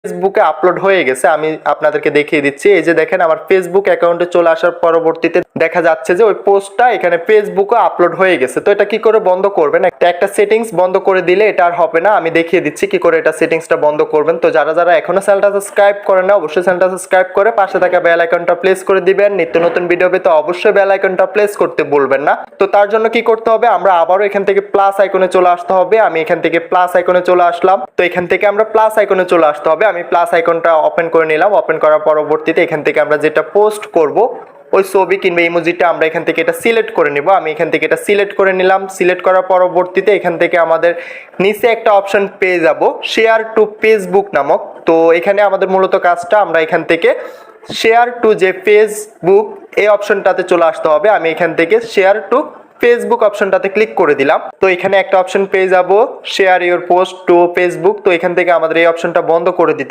ফেসবুকে আপলোড হয়ে গেছে। আমি আপনাদেরকে দেখিয়ে দিচ্ছি। এই যে দেখেন আমার ফেসবুক অ্যাকাউন্টে চলে আসার পরবর্তীতে দেখা যাচ্ছে যে ওই পোস্টটা এখানে ফেসবুকে আপলোড হয়ে গেছে। তো এটা কি করে বন্ধ করবেন? একটা সেটিংস বন্ধ করে দিলে এটা আর হবে না। আমি দেখিয়ে দিচ্ছি কি করে এটা সেটিংসটা বন্ধ করবেন। তো যারা যারা এখনো চ্যানেলটা সাবস্ক্রাইব করেন না, অবশ্যই চ্যানেলটা সাবস্ক্রাইব করে পাশে থাকা বেল আইকনটা প্রেস করে দিবেন। নিত্য নতুন ভিডিও পেতে অবশ্যই বেল আইকনটা প্রেস করতে ভুলবেন না। তো তার জন্য কি করতে হবে? আমরা আবারও এখান থেকে প্লাস আইকনে চলে আসতে হবে। আমি এখান থেকে প্লাস আইকনে চলে আসলাম। তো এখান থেকে আমরা প্লাস আইকনে চলে আসতে হবে। আমি প্লাস আইকনটা ওপেন করে নিলাম। ওপেন করার পরবর্তীতে এখান থেকে আমরা যেটা পোস্ট করব ওই ছবি কিংবা ইমোজিটা আমরা এখান থেকে এটা সিলেক্ট করে নিব। আমি এখান থেকে এটা সিলেক্ট করে নিলাম। সিলেক্ট করার পরবর্তীতে এখান থেকে আমাদের নিচে একটা অপশন পেয়ে যাব শেয়ার টু ফেসবুক নামক। তো এখানে আমাদের মূলত কাজটা আমরা এখান থেকে শেয়ার টু যে ফেসবুক এই অপশনটাতে চলে আসতে হবে। আমি এখান থেকে শেয়ার টু ফেসবুক অপশনটাতে ক্লিক করে দিলাম। তো এখানে একটা অপশন পেয়ে যাব share your post to Facebook. তো এখান থেকে আমাদের এই অপশনটা বন্ধ করে দিতে হবে।